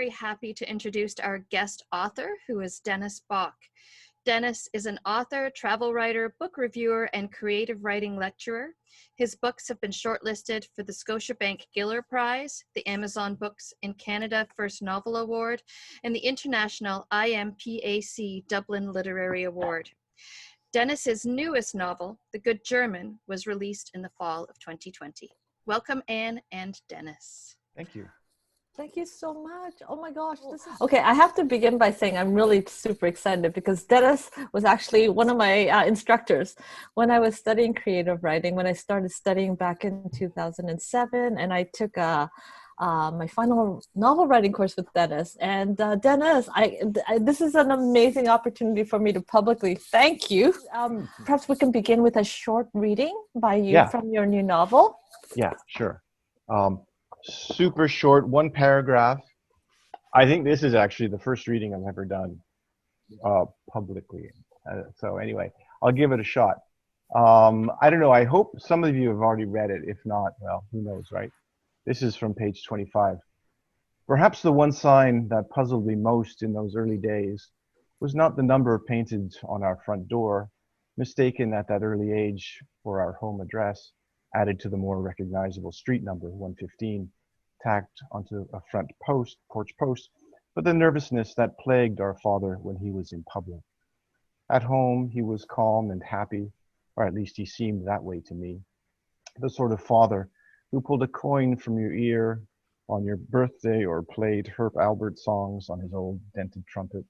very happy to introduce our guest author, who is Dennis Bock. Dennis is an author, travel writer, book reviewer, and creative writing lecturer. His books have been shortlisted for the Scotiabank Giller Prize, the Amazon Books in Canada First Novel Award, and the International IMPAC Dublin Literary Award. Dennis's newest novel, The Good German, was released in the fall of 2020. Welcome, Anne and Dennis. Thank you. Thank you so much. Oh my gosh. Okay, I have to begin by saying I'm really super excited because Dennis was actually one of my instructors when I was studying creative writing, when I started studying back in 2007, and I took my final novel writing course with Dennis. And Dennis, this is an amazing opportunity for me to publicly thank you. Perhaps we can begin with a short reading by you from your new novel. Yeah, sure. Super short, one paragraph. I think this is actually the first reading I've ever done publicly. So anyway, I'll give it a shot. I don't know. I hope some of you have already read it. If not, well, who knows, right? This is from page 25. Perhaps the one sign that puzzled me most in those early days was not the number painted on our front door, mistaken at that early age for our home address, added to the more recognizable street number, 115, tacked onto a front porch post, but the nervousness that plagued our father when he was in public. At home, he was calm and happy, or at least he seemed that way to me. The sort of father who pulled a coin from your ear on your birthday or played Herb Alpert songs on his old dented trumpet.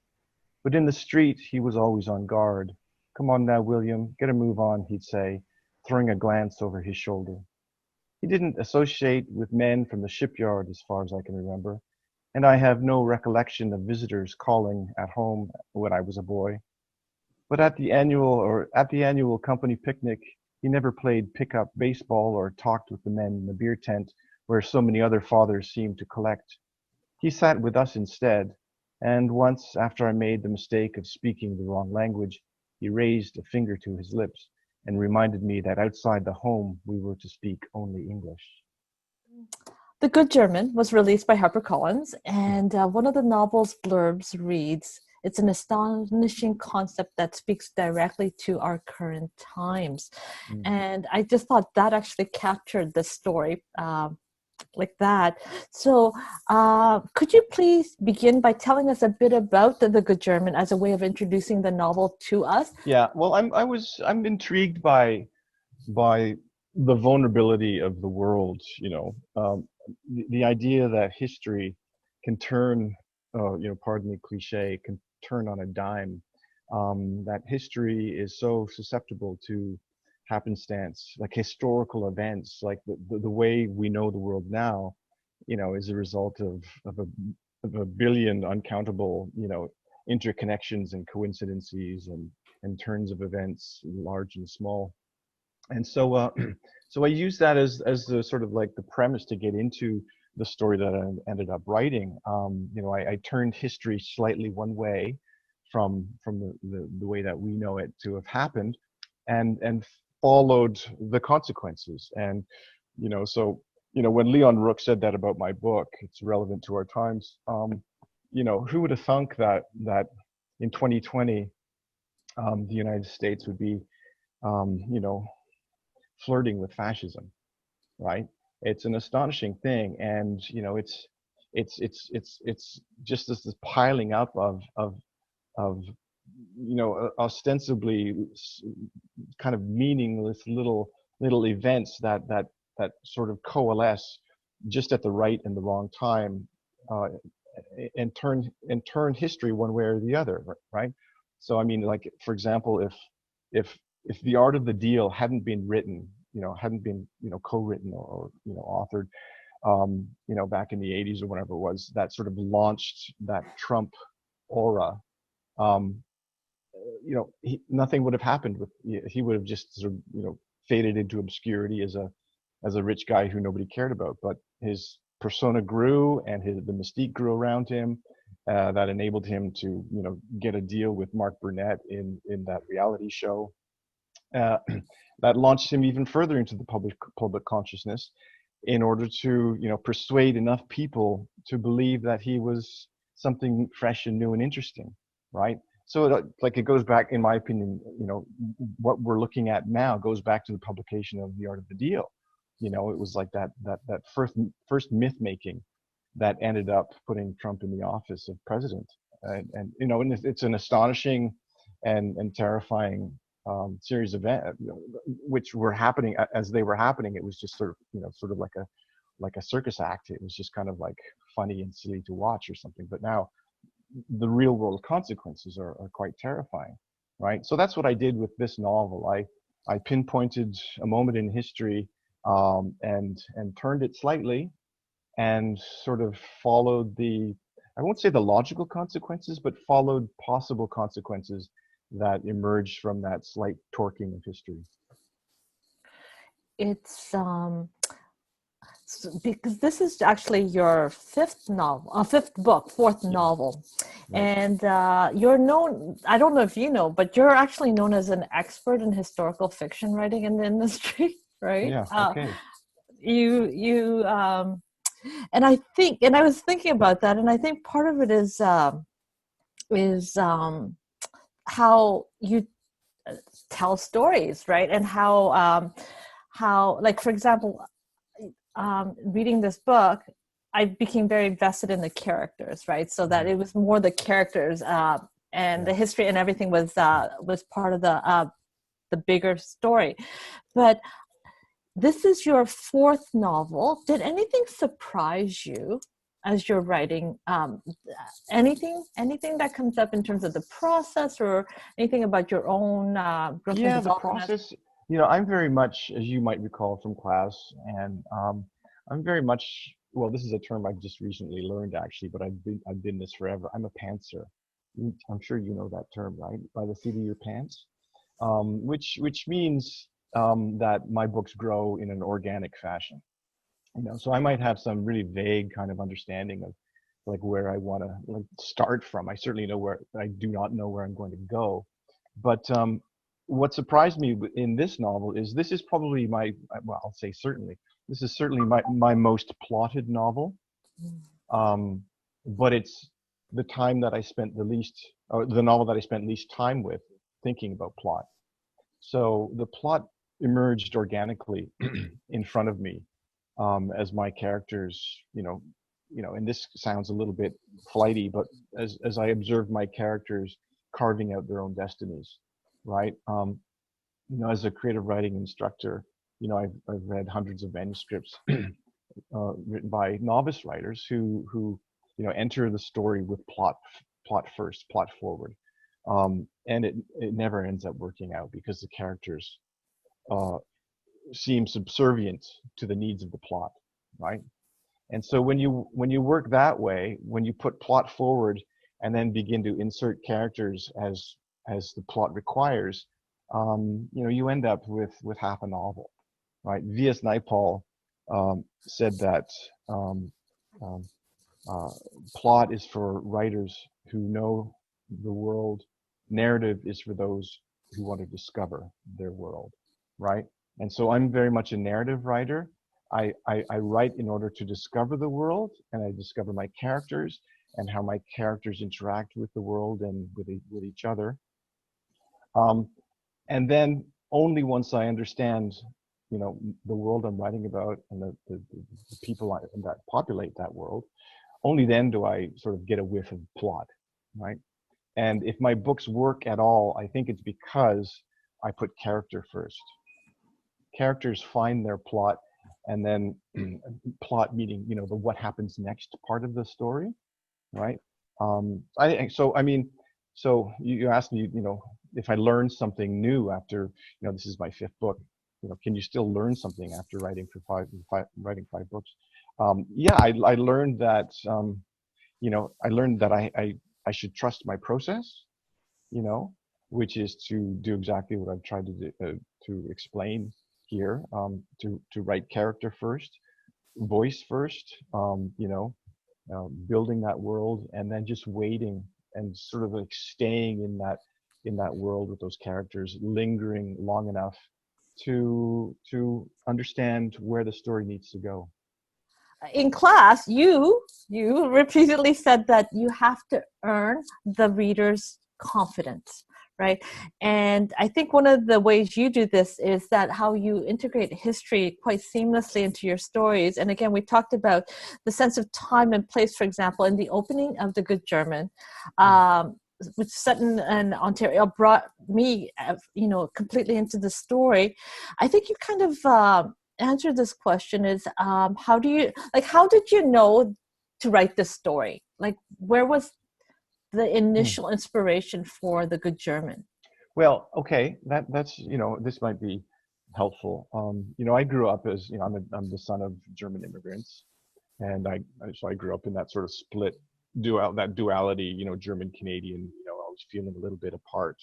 But in the street, he was always on guard. "Come on now, William, get a move on," he'd say, throwing a glance over his shoulder. He didn't associate with men from the shipyard as far as I can remember, and I have no recollection of visitors calling at home when I was a boy. But at the annual company picnic, he never played pickup baseball or talked with the men in the beer tent where so many other fathers seemed to collect. He sat with us instead, and once, after I made the mistake of speaking the wrong language, he raised a finger to his lips and reminded me that outside the home we were to speak only English. The Good German was released by HarperCollins, and one of the novel's blurbs reads, "It's an astonishing concept that speaks directly to our current times." And I just thought that actually captured the story like that. So could you please begin by telling us a bit about the Good German as a way of introducing the novel to us? Yeah, well, I'm intrigued by the vulnerability of the world, the idea that history can turn, pardon the cliche, can turn on a dime, that history is so susceptible to happenstance, like historical events, like the way we know the world now, is a result of a billion uncountable, interconnections and coincidences and turns of events, large and small. And so, so I use that as the sort of like the premise to get into the story that I ended up writing. I turned history slightly one way from the way that we know it to have happened, and followed the consequences. And when Leon Rook said that about my book, it's relevant to our times. Who would have thunk that in 2020 the United States would be flirting with fascism, right? It's an astonishing thing, and it's just this piling up of ostensibly kind of meaningless little events that sort of coalesce just at the right and the wrong time, and turn history one way or the other, right? So I mean, like, for example, if The Art of the Deal hadn't been written, hadn't been co-written or authored, back in the 80s or whatever it was, that sort of launched that Trump aura, nothing would have happened he would have just sort of, faded into obscurity as a rich guy who nobody cared about. But his persona grew, and the mystique grew around him, that enabled him to, get a deal with Mark Burnett in that reality show. That launched him even further into the public consciousness. in order to, persuade enough people to believe that he was something fresh and new and interesting, right? So it goes back, in my opinion, what we're looking at now goes back to the publication of The Art of the Deal. It was like that first myth making that ended up putting Trump in the office of president. And it's an astonishing and terrifying series of events, which were happening as they were happening. It was just sort of like a circus act. It was just kind of like funny and silly to watch or something. But now the real world consequences are quite terrifying, right? So that's what I did with this novel. I pinpointed a moment in history and turned it slightly and sort of followed I won't say the logical consequences, but followed possible consequences that emerged from that slight torquing of history. It's because this is actually your fifth book, fourth novel. Right. And you're known, I don't know if you know, but you're actually known as an expert in historical fiction writing in the industry, right? Yeah, okay. And I think, and I was thinking about that, and I think part of it is how you tell stories, right? And how, like, for example, reading this book, I became very invested in the characters, right? So that it was more the characters and the history and everything was part of the bigger story. But this is your fourth novel. Did anything surprise you as you're writing? Anything that comes up in terms of the process or anything about your own growth and development? The process. I'm very much, as you might recall from class, and I'm very much, well, this is a term I've just recently learned actually, but I've been this forever. I'm a pantser. I'm sure you know that term, right? By the seat of your pants, which means that my books grow in an organic fashion. So I might have some really vague kind of understanding of like where I want to start from. I certainly know where, I do not know where I'm going to go. But what surprised me in this novel is this is probably I'll say certainly, this is certainly my most plotted novel. But it's the time that I spent the least, or the novel that I spent least time with thinking about plot. So the plot emerged organically in front of me as my characters, and this sounds a little bit flighty, but as I observed my characters carving out their own destinies, right? As a creative writing instructor, I've read hundreds of manuscripts written by novice writers who enter the story with plot first, plot forward, and it never ends up working out because the characters seem subservient to the needs of the plot, right? And so when you work that way, when you put plot forward and then begin to insert characters as the plot requires, you end up with half a novel, right? V.S. Naipaul said that plot is for writers who know the world. Narrative is for those who want to discover their world, right? And so I'm very much a narrative writer. I write in order to discover the world, and I discover my characters and how my characters interact with the world and with each other. And then only once I understand, the world I'm writing about and the people that populate that world, only then do I sort of get a whiff of plot, right? And if my books work at all, I think it's because I put character first. Characters find their plot, and then plot meaning, the what happens next part of the story, right? So you asked me, if I learned something new after, this is my fifth book, can you still learn something after writing writing five books? I learned that, I should trust my process, which is to do exactly what I've tried to do, to explain here, to write character first, voice first, building that world, and then just waiting and sort of like staying in that world with those characters, lingering long enough to understand where the story needs to go. In class, you repeatedly said that you have to earn the reader's confidence, right? And I think one of the ways you do this is that how you integrate history quite seamlessly into your stories. And again, we talked about the sense of time and place, for example, in the opening of The Good German, which set in Ontario, brought me, completely into the story. I think you kind of answer this question is how did you know to write this story? Like, where was the initial inspiration for The Good German? Well, okay, that's this might be helpful. I grew up as I'm the son of German immigrants, and I grew up in that sort of split duality, German Canadian. I was feeling a little bit apart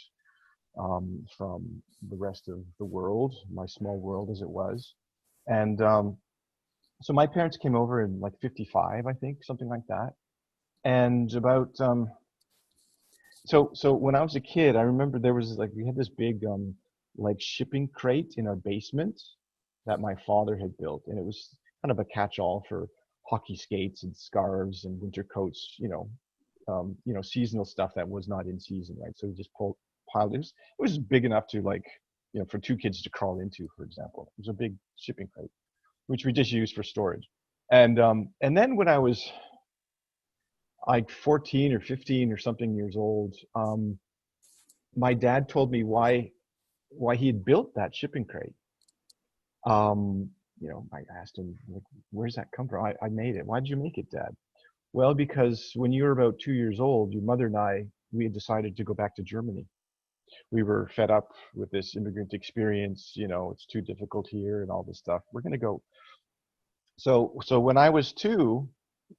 from the rest of the world, my small world as it was. And so my parents came over in like 55, I think, something like that. And about so when I was a kid, I remember there was we had this big like shipping crate in our basement that my father had built, and it was kind of a catch-all for hockey skates and scarves and winter coats, seasonal stuff that was not in season, right? So we just piled it. It was big enough to for two kids to crawl into, for example. It was a big shipping crate, which we just used for storage. And then when I was like 14 or 15 or something years old, my dad told me why he had built that shipping crate. I asked him, like, where's that come from? I made it. Why did you make it, Dad? Well, because when you were about 2 years old, your mother and we had decided to go back to Germany. We were fed up with this immigrant experience. It's too difficult here and all this stuff. We're going to go. So when I was 2,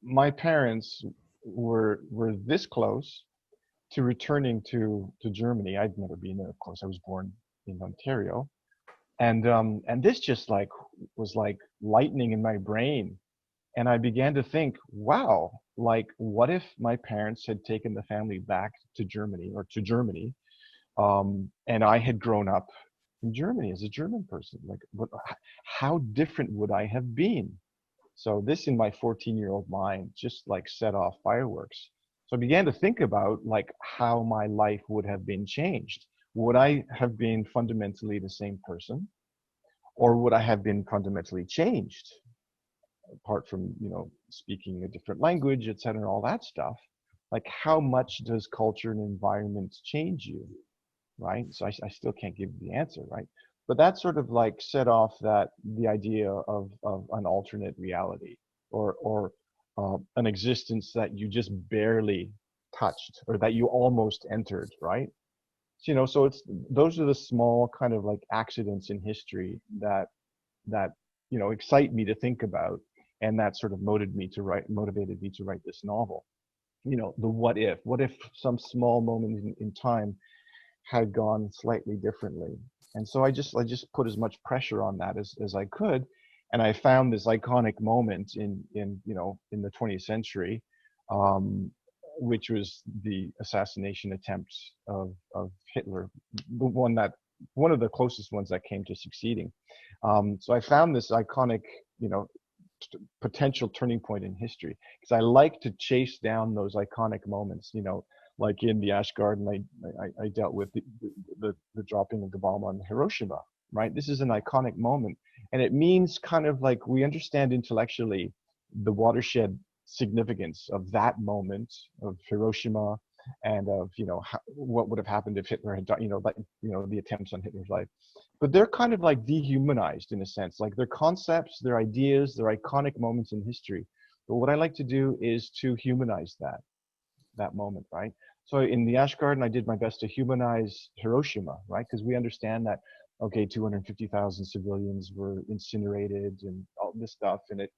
my parents were this close to returning to Germany. I'd never been there, of course. I was born in Ontario. And this just was like lightning in my brain. And I began to think, wow, what if my parents had taken the family back to Germany, and I had grown up in Germany as a German person? How different would I have been? So this, in my 14-year-old mind, just set off fireworks. So I began to think about how my life would have been changed. Would I have been fundamentally the same person, or would I have been fundamentally changed? Apart from speaking a different language, et cetera, and all that stuff. How much does culture and environment change you, right? So I still can't give you the answer, right? But that sort of set off the idea of an alternate reality, or an existence that you just barely touched, or that you almost entered, right? So those are the small kind of accidents in history that excite me to think about, and that sort of motivated me to write this novel. The what if some small moment in time had gone slightly differently. And so I just put as much pressure on that as I could. And I found this iconic moment in the 20th century, which was the assassination attempt of Hitler, one of the closest ones that came to succeeding. So I found this iconic, potential turning point in history, because I like to chase down those iconic moments. Like in the Ash Garden, I dealt with the dropping of the bomb on Hiroshima, right? This is an iconic moment, and it means kind of we understand intellectually the watershed significance of that moment of Hiroshima, and of what would have happened if Hitler had done, the attempts on Hitler's life. But they're kind of dehumanized in a sense. They're concepts, they're ideas, they're iconic moments in history. But what I like to do is to humanize that moment, right? So in the Ash Garden, I did my best to humanize Hiroshima, right? Because we understand that, okay, 250,000 civilians were incinerated and all this stuff, and it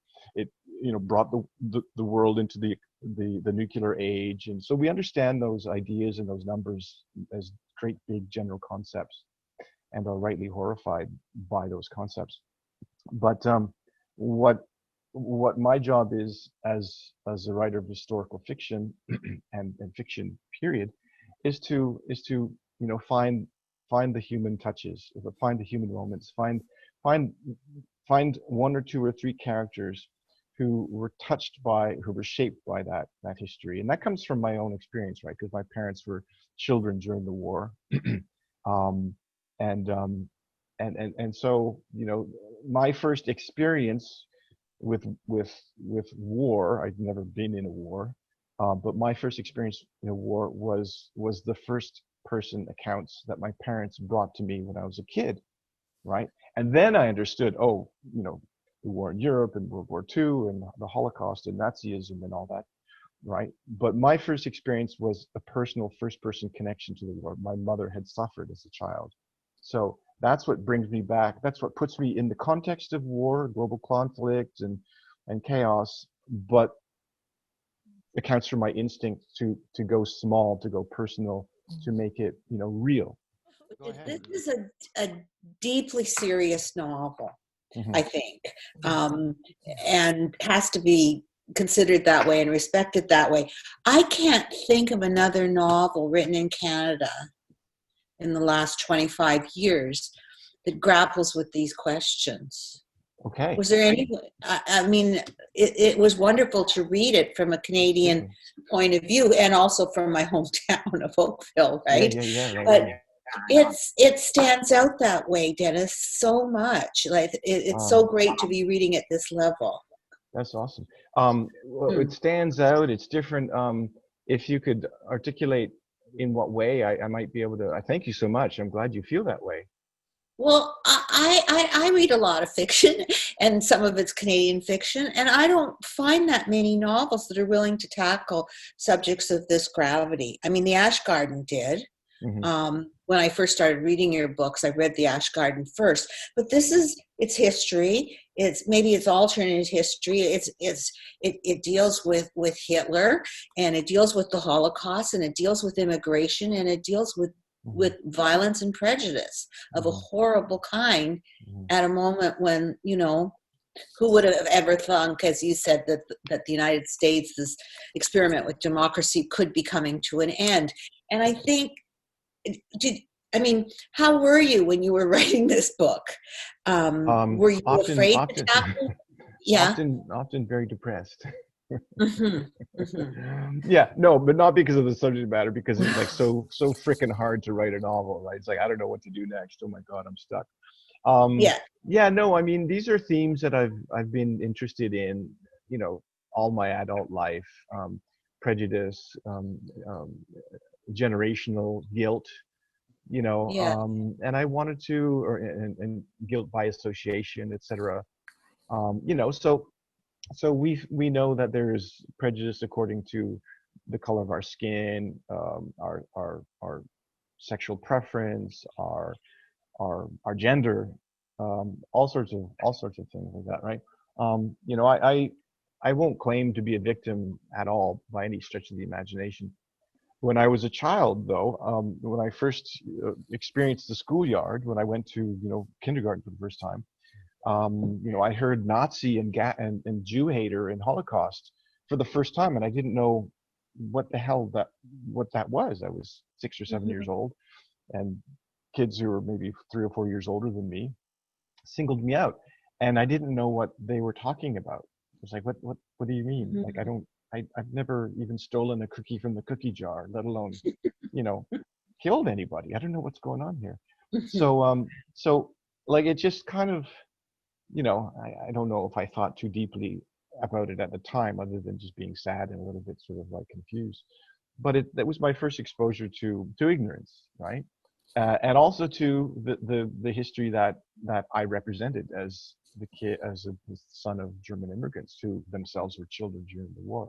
brought the world into the nuclear age. And so we understand those ideas and those numbers as great big general concepts, and are rightly horrified by those concepts. But what my job is as a writer of historical fiction and fiction period is to find find the human touches, find the human moments, find one or two or three characters who were touched by, who were shaped by that history. And that comes from my own experience, right? Because my parents were children during the war. um, and so, you know, my first experience with war, I'd never been in a war, but my first experience in a war was the first person accounts that my parents brought to me when I was a kid, right? And then I understood, oh, you know, the war in Europe and World War II and the Holocaust and Nazism and all that, right? But my first experience was a personal first-person connection to the war. My mother had suffered as a child. So that's what brings me back. That's what puts me in the context of war, global conflict, and chaos, but accounts for my instinct to go small, to go personal, to make it, you know, real. This is a deeply serious novel, I think, and has to be considered that way and respected that way. I can't think of another novel written in Canada in the last 25 years that grapples with these questions. Okay. Was there any? I mean, it was wonderful to read it from a Canadian point of view, and also from my hometown of Oakville, right? Yeah. But it stands out that way, Dennis, so much. Like it's so great to be reading at this level. That's awesome. Well, it stands out. It's different. If you could articulate in what way, I might be able to. I thank you so much. I'm glad you feel that way. Well, I read a lot of fiction, and some of it's Canadian fiction, and I don't find that many novels that are willing to tackle subjects of this gravity. I mean, The Ash Garden did. When I first started reading your books, I read The Ash Garden first. But it's history. It's alternate history. It deals with Hitler, and it deals with the Holocaust, and it deals with immigration, and it deals with violence and prejudice of a horrible kind at a moment when, you know, who would have ever thunk, as you said, that the United States, this experiment with democracy, could be coming to an end. And I think, how were you when you were writing this book? Were you afraid to tackle? Yeah. Often very depressed. Yeah, no, but not because of the subject matter, because it's like so freaking hard to write a novel, right? It's like, I don't know what to do next. Oh my God, I'm stuck. No, I mean, these are themes that I've been interested in, you know, all my adult life. Prejudice, generational guilt, you know, and I wanted to, and guilt by association, etc. You know, so we know that there's prejudice according to the color of our skin, our sexual preference, our gender, all sorts of things like that, right? You know, I won't claim to be a victim at all by any stretch of the imagination. When I was a child, though, when I first experienced the schoolyard, when I went to, you know, kindergarten for the first time, you know, I heard Nazi and Jew hater and Holocaust for the first time, and I didn't know what the hell that was. I was 6 or 7 years old, and kids who were maybe 3 or 4 years older than me singled me out, and I didn't know what they were talking about. I was like, what do you mean? Like, I've never even stolen a cookie from the cookie jar, let alone, you know, killed anybody. I don't know what's going on here. So like, it just kind of, you know, I don't know if I thought too deeply about it at the time, other than just being sad and a little bit sort of like confused. But that was my first exposure to ignorance, right? And also to the history that I represented as the son of German immigrants who themselves were children during the war,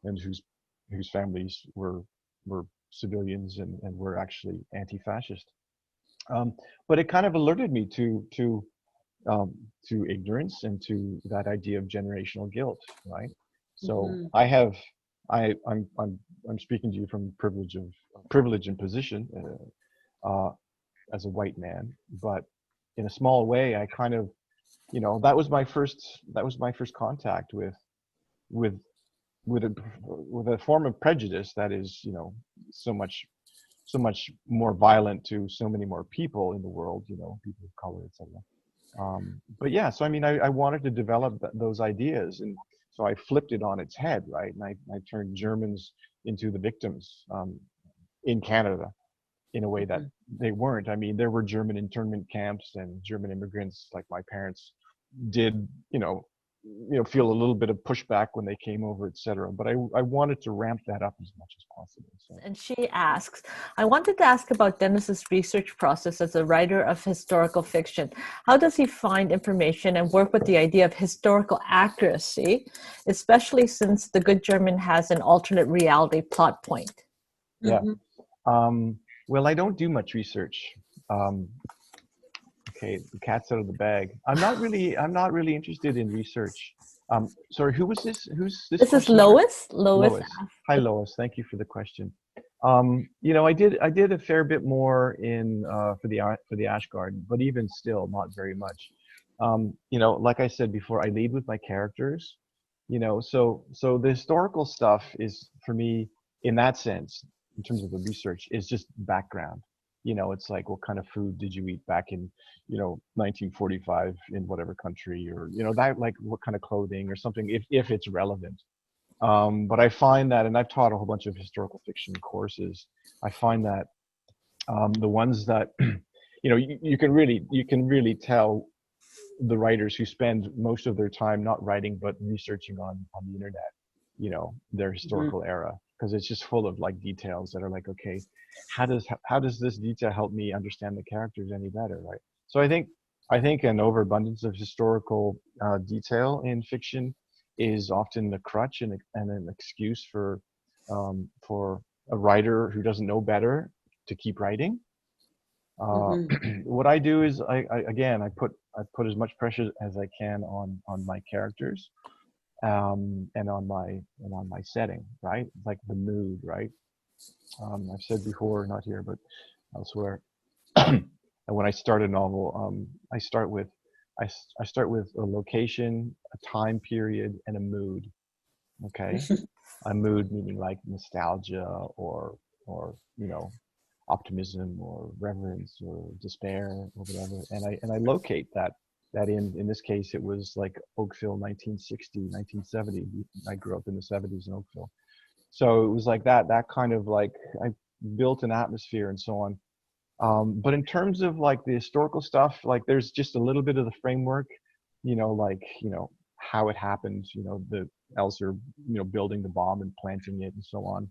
and whose families were civilians and were actually anti-fascist. But it kind of alerted me to ignorance and to that idea of generational guilt, right? So I'm speaking to you from privilege and position as a white man, but in a small way, I kind of, you know, that was my first contact with a form of prejudice that is, you know, so much so much more violent to so many more people in the world, you know, people of color, etc. But yeah, so I mean, I wanted to develop those ideas, and so I flipped it on its head, right? And I turned Germans into the victims in Canada in a way that they weren't. I mean, there were German internment camps and German immigrants, like my parents did, feel a little bit of pushback when they came over, etc. But I wanted to ramp that up as much as possible. So. And she asks, I wanted to ask about Dennis's research process as a writer of historical fiction. How does he find information and work with the idea of historical accuracy, especially since The Good German has an alternate reality plot point? Yeah. Well, I don't do much research. Okay, the cat's out of the bag. I'm not really interested in research. Sorry, who was this? Who's this? This is Lois. Lois. Hi, Lois. Thank you for the question. I did a fair bit more in for the Ash Garden, but even still, not very much. Like I said before, I lead with my characters. So the historical stuff is, for me, in that sense, in terms of the research, is just background. It's like, what kind of food did you eat back in 1945 in whatever country, or that, like, what kind of clothing or something, if it's relevant. But I find that, and I've taught a whole bunch of historical fiction courses, I find that the ones that you can really tell the writers who spend most of their time not writing but researching on the internet, their historical era, because it's just full of like details that are like, okay, how does this detail help me understand the characters any better, right? So I think an overabundance of historical detail in fiction is often the crutch and an excuse for a writer who doesn't know better to keep writing. What I do is I put as much pressure as I can on my characters, and on my setting, right? Like the mood, right? I've said before, not here, but elsewhere, and when I start a novel, I start with a location, a time period, and a mood. Okay, a mood meaning like nostalgia or optimism or reverence or despair or whatever, and I locate that in this case it was like Oakville, 1960, 1970. I grew up in the 70s in Oakville, so it was like that kind of, like, I built an atmosphere and so on. But in terms of like the historical stuff, like there's just a little bit of the framework, how it happened, the Elser, building the bomb and planting it and so on.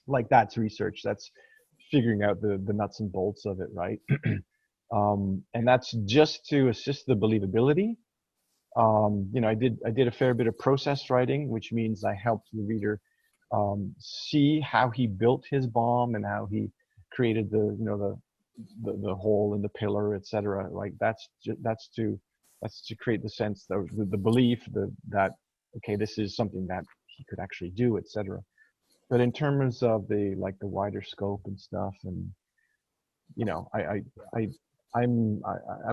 Like, that's research. That's figuring out the nuts and bolts of it, right? And that's just to assist the believability. I did a fair bit of process writing, which means I helped the reader see how he built his bomb and how he created the hole in the pillar, etc. Like, that's to create the sense, the belief that okay, this is something that he could actually do, etc. But in terms of the wider scope and stuff, and I'm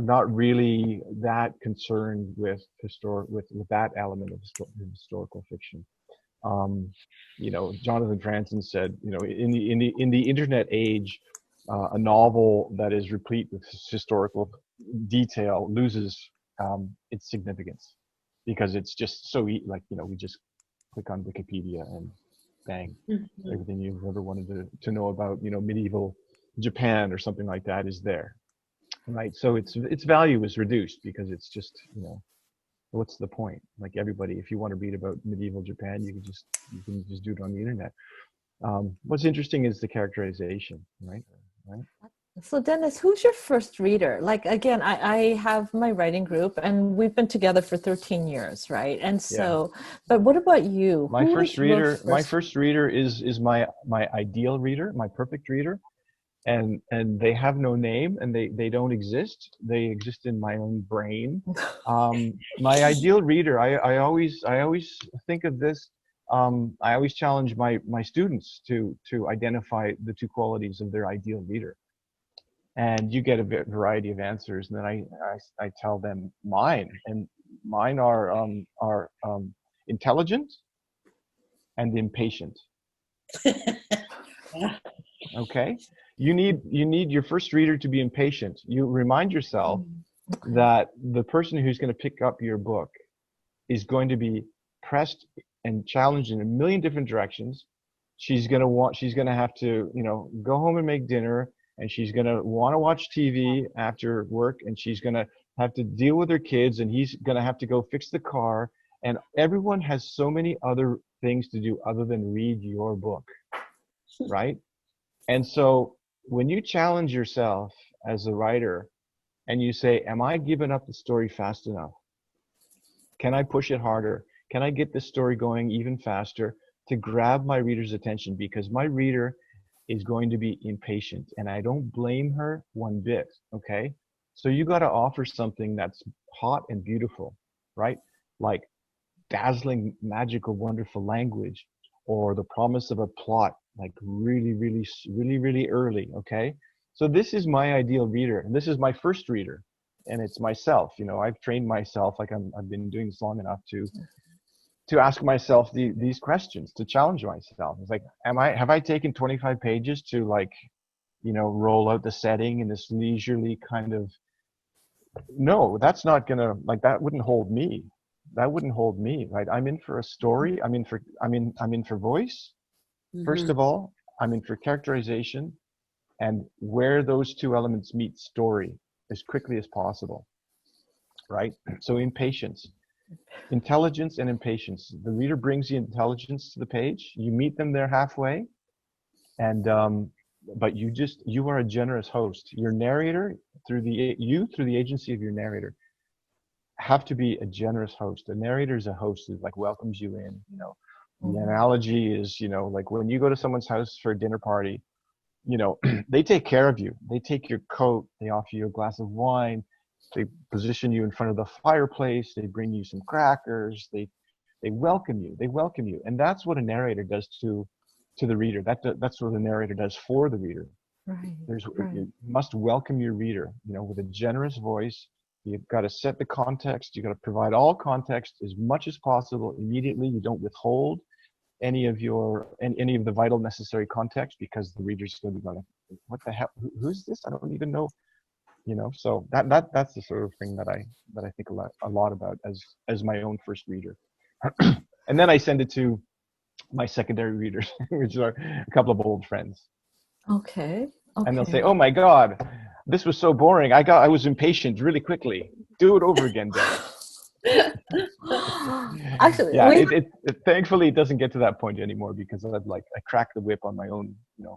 not really that concerned with that element of historical fiction. Jonathan Franzen said, in the internet age, a novel that is replete with historical detail loses its significance, because it's just so we just click on Wikipedia and bang, everything you've ever wanted to know about medieval Japan or something like that is there, right? So its value is reduced because it's just what's the point? Like, everybody, if you want to read about medieval Japan, you can just do it on the internet. What's interesting is the characterization, right? So Dennis, who's your first reader? Like, again, I have my writing group and we've been together for 13 years, right? And so, but what about you? My first reader is my ideal reader, my perfect reader. And they have no name, and they don't exist. They exist in my own brain. My ideal reader, I always think of this. I always challenge my students to identify the two qualities of their ideal reader, and you get a variety of answers. And then I tell them mine, and mine are intelligent and impatient. Okay, you need your first reader to be impatient. You remind yourself that the person who's going to pick up your book is going to be pressed and challenged in a million different directions. She's going to have to, go home and make dinner, and she's going to want to watch TV after work, and she's going to have to deal with her kids, and he's going to have to go fix the car. And everyone has so many other things to do other than read your book, right? And so when you challenge yourself as a writer and you say, am I giving up the story fast enough? Can I push it harder? Can I get this story going even faster to grab my reader's attention? Because my reader is going to be impatient, and I don't blame her one bit, okay? So you got to offer something that's hot and beautiful, right? Like dazzling, magical, wonderful language, or the promise of a plot, like really, really, really, really early, okay? So this is my ideal reader, and this is my first reader, and it's myself. I've trained myself, like I've been doing this long enough to ask myself these questions, to challenge myself. It's like, have I taken 25 pages to roll out the setting in this leisurely kind of, no, that's not gonna, that wouldn't hold me. That wouldn't hold me, right? I'm in for a story. I'm in for voice. First of all, I'm in for characterization, and where those two elements meet, story, as quickly as possible, right? So impatience, intelligence and impatience. The reader brings the intelligence to the page. You meet them there halfway, and but you are a generous host. Your narrator, through the agency of your narrator, have to be a generous host. A narrator is a host who welcomes you in. The analogy is, like when you go to someone's house for a dinner party, they take care of you. They take your coat, they offer you a glass of wine, they position you in front of the fireplace, they bring you some crackers, they welcome you. And that's what a narrator does to the reader. That's what the narrator does for the reader. Right. You must welcome your reader, with a generous voice. You've got to set the context. You've got to provide all context as much as possible immediately. You don't withhold any of the vital necessary context, because the reader's going to be going, what the hell? Who's this? I don't even know. So that's the sort of thing that I think a lot about as my own first reader. And then I send it to my secondary readers, which are a couple of old friends. Okay. And they'll say, "Oh my God, this was so boring. I was impatient really quickly. Do it over again, Dennis." Actually, yeah, it thankfully it doesn't get to that point anymore, because I cracked the whip on my own,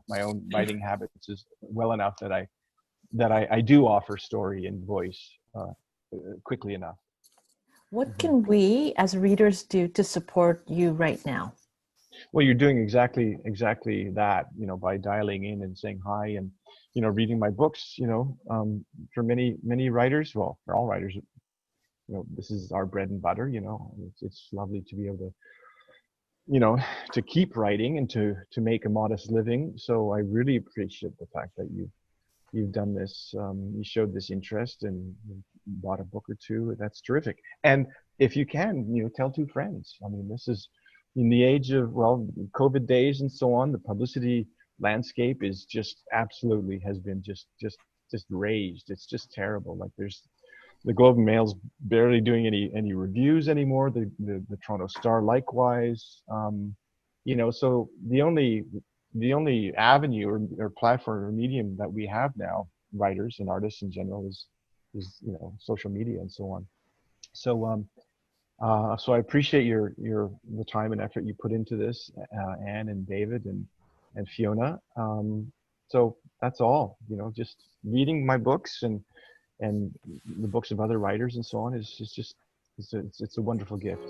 my own writing habits is well enough that I do offer story and voice quickly enough. What can we as readers do to support you right now? Well, you're doing exactly that, by dialing in and saying hi, and reading my books. For many writers, well, for all writers, this is our bread and butter. It's lovely to be able to to keep writing and to make a modest living. So I really appreciate the fact that you've done this. You showed this interest and bought a book or two. That's terrific. And if you can, tell two friends. I mean, this is in the age of, COVID days and so on. The publicity landscape is just absolutely has been just raised. It's just terrible. The Globe and Mail's barely doing any reviews anymore. The Toronto Star likewise. So the only avenue or platform or medium that we have now, writers and artists in general, is social media and so on. So so I appreciate the time and effort you put into this, Anne and David and Fiona. So that's all. Just reading my books and the books of other writers and so on is just it's a wonderful gift.